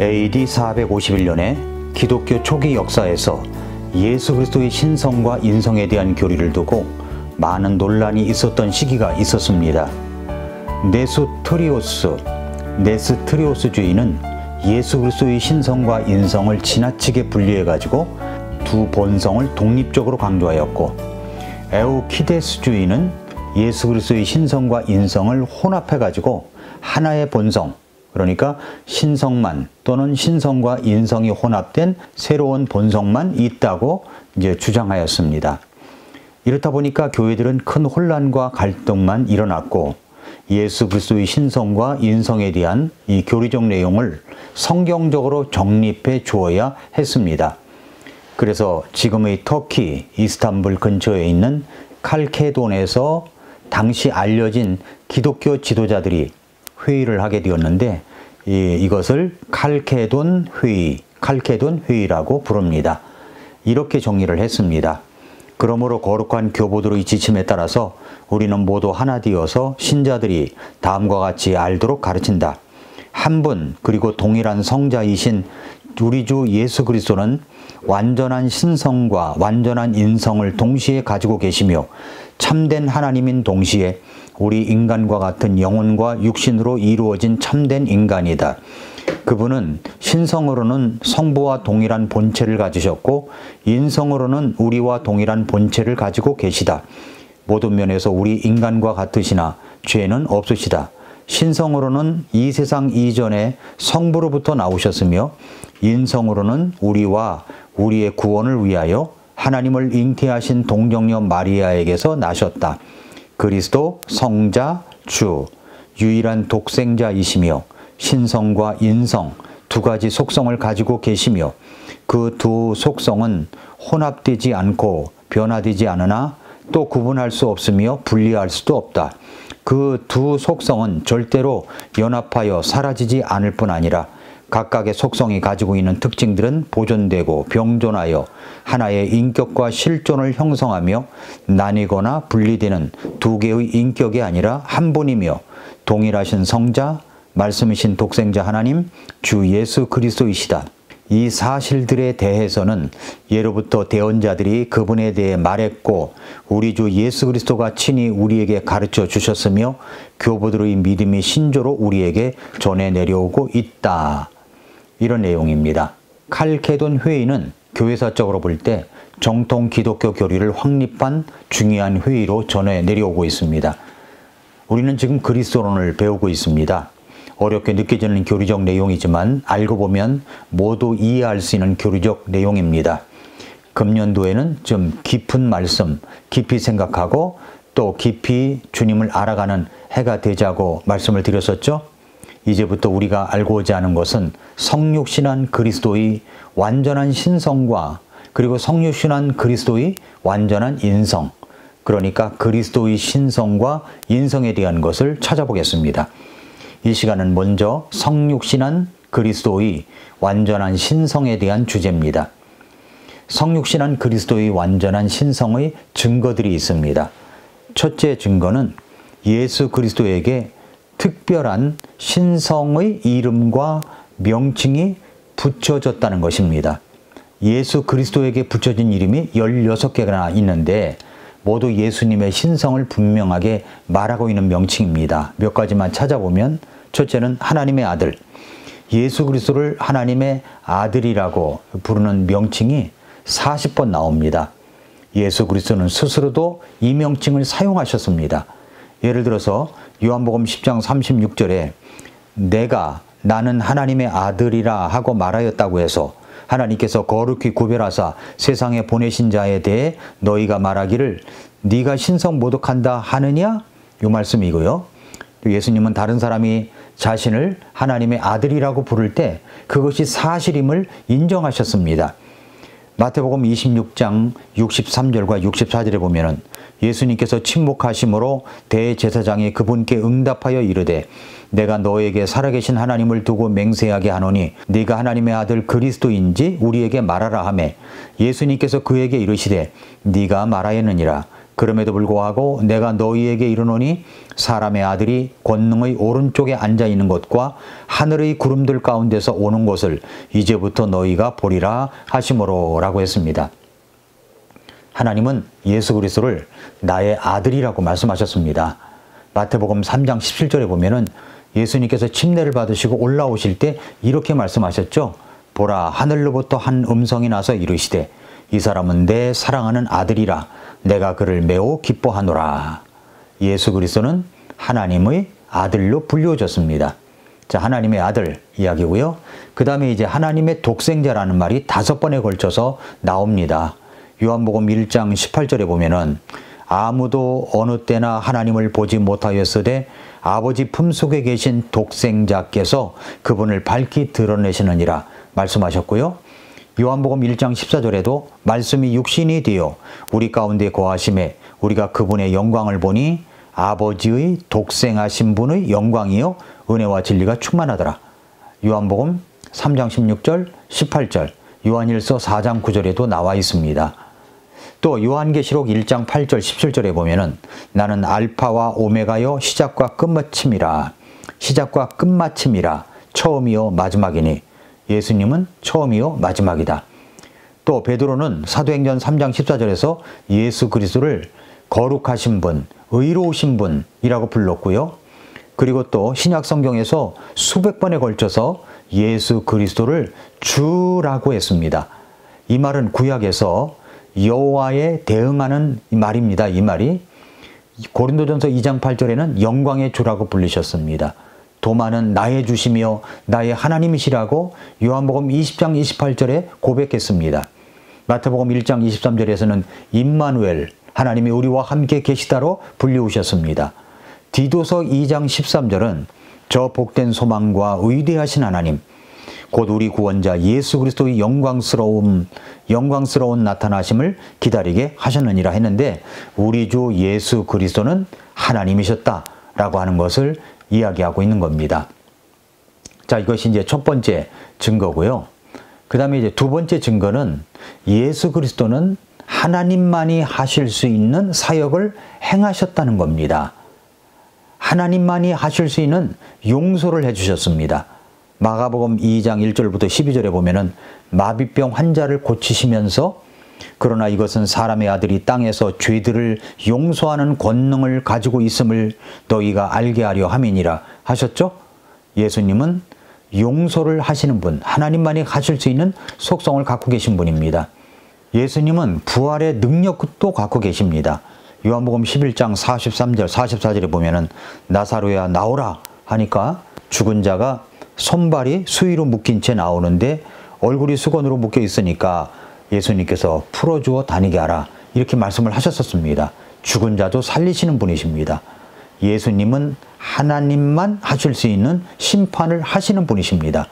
AD 451년에 기독교 초기 역사에서 예수 그리스도의 신성과 인성에 대한 교리를 두고 많은 논란이 있었던 시기가 있었습니다. 네스트리오스주의는 예수 그리스도의 신성과 인성을 지나치게 분리해가지고 두 본성을 독립적으로 강조하였고, 에우키데스주의는 예수 그리스도의 신성과 인성을 혼합해가지고 하나의 본성, 그러니까 신성만 또는 신성과 인성이 혼합된 새로운 본성만 있다고 이제 주장하였습니다. 이렇다 보니까 교회들은 큰 혼란과 갈등만 일어났고, 예수 그리스도의 신성과 인성에 대한 이 교리적 내용을 성경적으로 정립해 주어야 했습니다. 그래서 지금의 터키 이스탄불 근처에 있는 칼케돈에서 당시 알려진 기독교 지도자들이 회의를 하게 되었는데, 이것을 칼케돈 회의라고 부릅니다. 이렇게 정리를 했습니다. 그러므로 거룩한 교보들의 지침에 따라서 우리는 모두 하나 되어서 신자들이 다음과 같이 알도록 가르친다. 한 분 그리고 동일한 성자이신 우리 주 예수 그리스도는 완전한 신성과 완전한 인성을 동시에 가지고 계시며 참된 하나님인 동시에 우리 인간과 같은 영혼과 육신으로 이루어진 참된 인간이다. 그분은 신성으로는 성부와 동일한 본체를 가지셨고 인성으로는 우리와 동일한 본체를 가지고 계시다. 모든 면에서 우리 인간과 같으시나 죄는 없으시다. 신성으로는 이 세상 이전에 성부로부터 나오셨으며 인성으로는 우리와 우리의 구원을 위하여 하나님을 잉태하신 동정녀 마리아에게서 나셨다. 그리스도 성자 주 유일한 독생자이시며 신성과 인성 두 가지 속성을 가지고 계시며 그 두 속성은 혼합되지 않고 변화되지 않으나 또 구분할 수 없으며 분리할 수도 없다. 그 두 속성은 절대로 연합하여 사라지지 않을 뿐 아니라 각각의 속성이 가지고 있는 특징들은 보존되고 병존하여 하나의 인격과 실존을 형성하며 나뉘거나 분리되는 두 개의 인격이 아니라 한 분이며 동일하신 성자, 말씀이신 독생자 하나님, 주 예수 그리스도이시다. 이 사실들에 대해서는 예로부터 대언자들이 그분에 대해 말했고 우리 주 예수 그리스도가 친히 우리에게 가르쳐 주셨으며 교보들의 믿음이 신조로 우리에게 전해 내려오고 있다. 이런 내용입니다. 칼케돈 회의는 교회사적으로 볼 때 정통 기독교 교리를 확립한 중요한 회의로 전해 내려오고 있습니다. 우리는 지금 그리스도론을 배우고 있습니다. 어렵게 느껴지는 교리적 내용이지만 알고 보면 모두 이해할 수 있는 교리적 내용입니다. 금년도에는 좀 깊은 말씀, 깊이 생각하고 또 깊이 주님을 알아가는 해가 되자고 말씀을 드렸었죠. 이제부터 우리가 알고자 하는 것은 성육신한 그리스도의 완전한 신성과 그리고 성육신한 그리스도의 완전한 인성, 그러니까 그리스도의 신성과 인성에 대한 것을 찾아보겠습니다. 이 시간은 먼저 성육신한 그리스도의 완전한 신성에 대한 주제입니다. 성육신한 그리스도의 완전한 신성의 증거들이 있습니다. 첫째 증거는 예수 그리스도에게 특별한 신성의 이름과 명칭이 붙여졌다는 것입니다. 예수 그리스도에게 붙여진 이름이 16개나 있는데 모두 예수님의 신성을 분명하게 말하고 있는 명칭입니다. 몇 가지만 찾아보면 첫째는 하나님의 아들, 예수 그리스도를 하나님의 아들이라고 부르는 명칭이 40번 나옵니다. 예수 그리스도는 스스로도 이 명칭을 사용하셨습니다. 예를 들어서 요한복음 10장 36절에 나는 하나님의 아들이라 하고 말하였다고 해서 하나님께서 거룩히 구별하사 세상에 보내신 자에 대해 너희가 말하기를 네가 신성 모독한다 하느냐? 이 말씀이고요. 예수님은 다른 사람이 자신을 하나님의 아들이라고 부를 때 그것이 사실임을 인정하셨습니다. 마태복음 26장 63절과 64절에 보면은 예수님께서 침묵하심으로 대제사장이 그분께 응답하여 이르되 내가 너에게 살아계신 하나님을 두고 맹세하게 하노니 네가 하나님의 아들 그리스도인지 우리에게 말하라 하매 예수님께서 그에게 이르시되 네가 말하였느니라. 그럼에도 불구하고 내가 너희에게 이르노니 사람의 아들이 권능의 오른쪽에 앉아 있는 것과 하늘의 구름들 가운데서 오는 것을 이제부터 너희가 보리라 하시므로 라고 했습니다. 하나님은 예수 그리스도를 나의 아들이라고 말씀하셨습니다. 마태복음 3장 17절에 보면은 예수님께서 침례를 받으시고 올라오실 때 이렇게 말씀하셨죠. 보라, 하늘로부터 한 음성이 나서 이르시되 이 사람은 내 사랑하는 아들이라 내가 그를 매우 기뻐하노라. 예수 그리스도는 하나님의 아들로 불려졌습니다. 자, 하나님의 아들 이야기고요. 그 다음에 이제 하나님의 독생자라는 말이 5번에 걸쳐서 나옵니다. 요한복음 1장 18절에 보면은 아무도 어느 때나 하나님을 보지 못하였으되 아버지 품속에 계신 독생자께서 그분을 밝히 드러내시느니라 말씀하셨고요. 요한복음 1장 14절에도 말씀이 육신이 되어 우리 가운데 거하심에 우리가 그분의 영광을 보니 아버지의 독생하신 분의 영광이요 은혜와 진리가 충만하더라. 요한복음 3장 16절, 18절, 요한일서 4장 9절에도 나와 있습니다. 또 요한계시록 1장 8절 17절에 보면은 나는 알파와 오메가요 시작과 끝마침이라. 시작과 끝마침이라. 처음이요 마지막이니. 예수님은 처음이요 마지막이다. 또 베드로는 사도행전 3장 14절에서 예수 그리스도를 거룩하신 분, 의로우신 분이라고 불렀고요. 그리고 또 신약 성경에서 수백 번에 걸쳐서 예수 그리스도를 주라고 했습니다. 이 말은 구약에서 여호와에 대응하는 말입니다. 이 말이 고린도전서 2장 8절에는 영광의 주라고 불리셨습니다. 도마는 나의 주시며 나의 하나님이시라고 요한복음 20장 28절에 고백했습니다. 마태복음 1장 23절에서는 임마누엘, 하나님이 우리와 함께 계시다로 불리우셨습니다. 디도서 2장 13절은 저 복된 소망과 위대하신 하나님, 곧 우리 구원자 예수 그리스도의 영광스러운 나타나심을 기다리게 하셨느니라 했는데 우리 주 예수 그리스도는 하나님이셨다라고 하는 것을 이야기하고 있는 겁니다. 자, 이것이 이제 첫 번째 증거고요. 그 다음에 이제 두 번째 증거는 예수 그리스도는 하나님만이 하실 수 있는 사역을 행하셨다는 겁니다. 하나님만이 하실 수 있는 용서를 해주셨습니다. 마가복음 2장 1절부터 12절에 보면은 마비병 환자를 고치시면서 그러나 이것은 사람의 아들이 땅에서 죄들을 용서하는 권능을 가지고 있음을 너희가 알게 하려 함이니라 하셨죠? 예수님은 용서를 하시는 분, 하나님만이 하실 수 있는 속성을 갖고 계신 분입니다. 예수님은 부활의 능력도 갖고 계십니다. 요한복음 11장 43절, 44절에 보면은 나사로야 나오라 하니까 죽은 자가 손발이 수의로 묶인 채 나오는데 얼굴이 수건으로 묶여 있으니까 예수님께서 풀어주어 다니게 하라 이렇게 말씀을 하셨었습니다. 죽은 자도 살리시는 분이십니다. 예수님은 하나님만 하실 수 있는 심판을 하시는 분이십니다.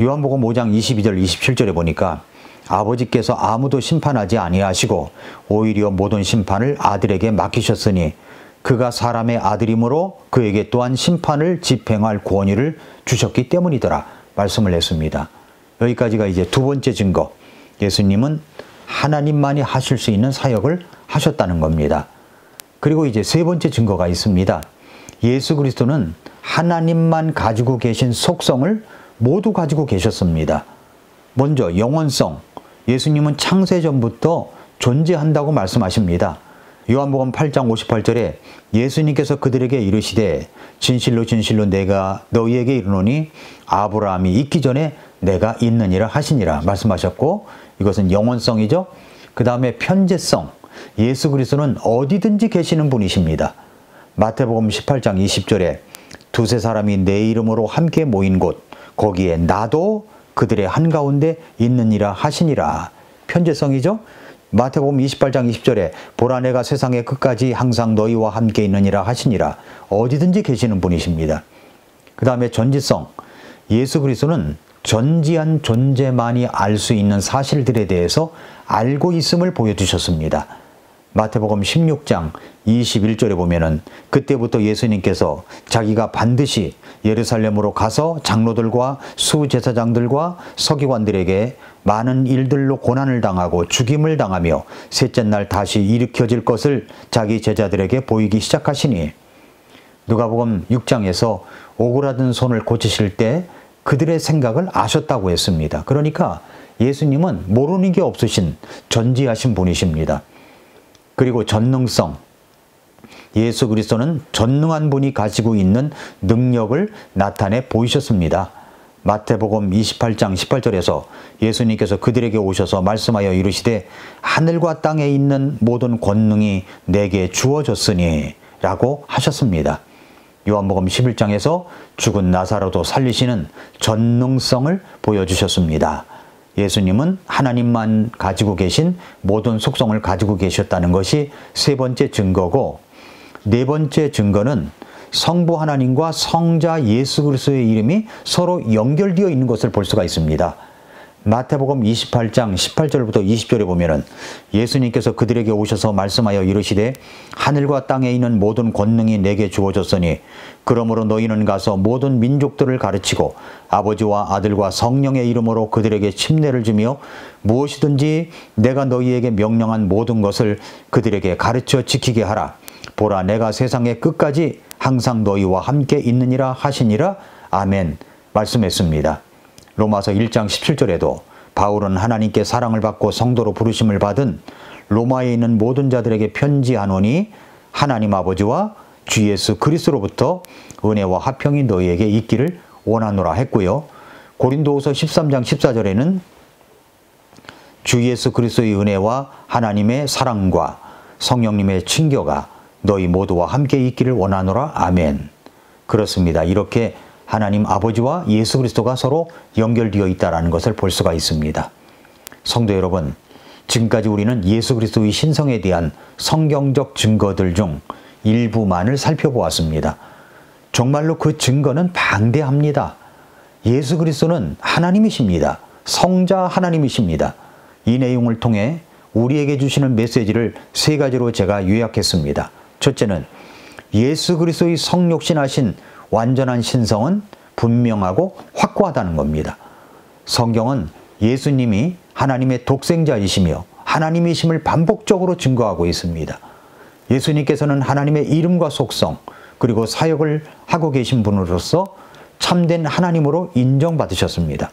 요한복음 5장 22절 27절에 보니까 아버지께서 아무도 심판하지 아니하시고 오히려 모든 심판을 아들에게 맡기셨으니 그가 사람의 아들이므로 그에게 또한 심판을 집행할 권위를 주셨기 때문이더라 말씀을 했습니다. 여기까지가 이제 두 번째 증거. 예수님은 하나님만이 하실 수 있는 사역을 하셨다는 겁니다. 그리고 이제 세 번째 증거가 있습니다. 예수 그리스도는 하나님만 가지고 계신 속성을 모두 가지고 계셨습니다. 먼저 영원성. 예수님은 창세전부터 존재한다고 말씀하십니다. 요한복음 8장 58절에 예수님께서 그들에게 이르시되 진실로 진실로 내가 너희에게 이르노니 아브라함이 있기 전에 내가 있느니라 하시니라 말씀하셨고 이것은 영원성이죠. 그 다음에 편재성. 예수 그리스도는 어디든지 계시는 분이십니다. 마태복음 18장 20절에 두세 사람이 내 이름으로 함께 모인 곳 거기에 나도 그들의 한가운데 있느니라 하시니라. 편재성이죠. 마태복음 28장 20절에 보라 내가 세상의 끝까지 항상 너희와 함께 있느니라 하시니라. 어디든지 계시는 분이십니다. 그 다음에 전지성. 예수 그리스도는 전지한 존재만이 알 수 있는 사실들에 대해서 알고 있음을 보여주셨습니다. 마태복음 16장 21절에 보면은 그때부터 예수님께서 자기가 반드시 예루살렘으로 가서 장로들과 수제사장들과 서기관들에게 많은 일들로 고난을 당하고 죽임을 당하며 셋째 날 다시 일으켜질 것을 자기 제자들에게 보이기 시작하시니 누가복음 6장에서 오그라든 손을 고치실 때 그들의 생각을 아셨다고 했습니다. 그러니까 예수님은 모르는 게 없으신 전지하신 분이십니다. 그리고 전능성, 예수 그리스도는 전능한 분이 가지고 있는 능력을 나타내 보이셨습니다. 마태복음 28장 18절에서 예수님께서 그들에게 오셔서 말씀하여 이르시되 하늘과 땅에 있는 모든 권능이 내게 주어졌으니 라고 하셨습니다. 요한복음 11장에서 죽은 나사로도 살리시는 전능성을 보여주셨습니다. 예수님은 하나님만 가지고 계신 모든 속성을 가지고 계셨다는 것이 세 번째 증거고, 네 번째 증거는 성부 하나님과 성자 예수 그리스도의 이름이 서로 연결되어 있는 것을 볼 수가 있습니다. 마태복음 28장 18절부터 20절에 보면은 예수님께서 그들에게 오셔서 말씀하여 이르시되 하늘과 땅에 있는 모든 권능이 내게 주어졌으니 그러므로 너희는 가서 모든 민족들을 가르치고 아버지와 아들과 성령의 이름으로 그들에게 침례를 주며 무엇이든지 내가 너희에게 명령한 모든 것을 그들에게 가르쳐 지키게 하라. 보라, 내가 세상의 끝까지 항상 너희와 함께 있느니라 하시니라. 아멘. 말씀했습니다. 로마서 1장 17절에도 바울은 하나님께 사랑을 받고 성도로 부르심을 받은 로마에 있는 모든 자들에게 편지하노니 하나님 아버지와 주 예수 그리스도로부터 은혜와 화평이 너희에게 있기를 원하노라 했고요. 고린도후서 13장 14절에는 주 예수 그리스도의 은혜와 하나님의 사랑과 성령님의 친교가 너희 모두와 함께 있기를 원하노라. 아멘. 그렇습니다. 이렇게 하나님 아버지와 예수 그리스도가 서로 연결되어 있다는 것을 볼 수가 있습니다. 성도 여러분, 지금까지 우리는 예수 그리스도의 신성에 대한 성경적 증거들 중 일부만을 살펴보았습니다. 정말로 그 증거는 방대합니다. 예수 그리스도는 하나님이십니다. 성자 하나님이십니다. 이 내용을 통해 우리에게 주시는 메시지를 세 가지로 제가 요약했습니다. 첫째는 예수 그리스도의 성육신하신 완전한 신성은 분명하고 확고하다는 겁니다. 성경은 예수님이 하나님의 독생자이시며 하나님이심을 반복적으로 증거하고 있습니다. 예수님께서는 하나님의 이름과 속성 그리고 사역을 하고 계신 분으로서 참된 하나님으로 인정받으셨습니다.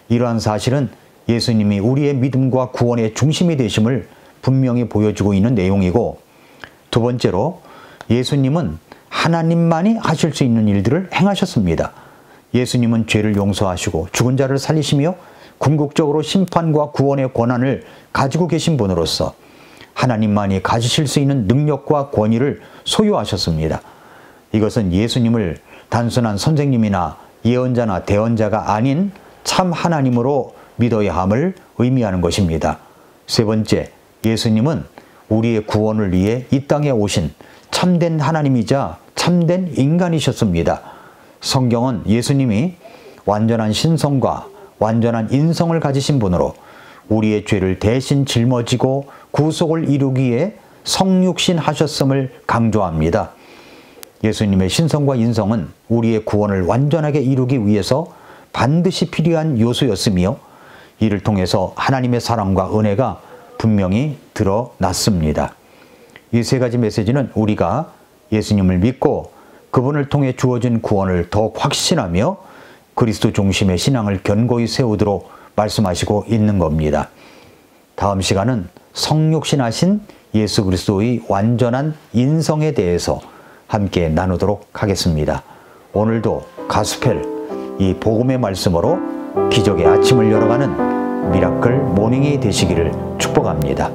이러한 사실은 예수님이 우리의 믿음과 구원의 중심이 되심을 분명히 보여주고 있는 내용이고, 두 번째로 예수님은 하나님만이 하실 수 있는 일들을 행하셨습니다. 예수님은 죄를 용서하시고 죽은 자를 살리시며 궁극적으로 심판과 구원의 권한을 가지고 계신 분으로서 하나님만이 가지실 수 있는 능력과 권위를 소유하셨습니다. 이것은 예수님을 단순한 선생님이나 예언자나 대언자가 아닌 참 하나님으로 믿어야 함을 의미하는 것입니다. 세 번째, 예수님은 우리의 구원을 위해 이 땅에 오신 참된 하나님이자 참된 인간이셨습니다. 성경은 예수님이 완전한 신성과 완전한 인성을 가지신 분으로 우리의 죄를 대신 짊어지고 구속을 이루기 위해 성육신 하셨음을 강조합니다. 예수님의 신성과 인성은 우리의 구원을 완전하게 이루기 위해서 반드시 필요한 요소였으며 이를 통해서 하나님의 사랑과 은혜가 분명히 드러났습니다. 이 세 가지 메시지는 우리가 예수님을 믿고 그분을 통해 주어진 구원을 더욱 확신하며 그리스도 중심의 신앙을 견고히 세우도록 말씀하시고 있는 겁니다. 다음 시간은 성육신하신 예수 그리스도의 완전한 인성에 대해서 함께 나누도록 하겠습니다. 오늘도 가스펠, 이 복음의 말씀으로 기적의 아침을 열어가는 미라클 모닝이 되시기를 축복합니다.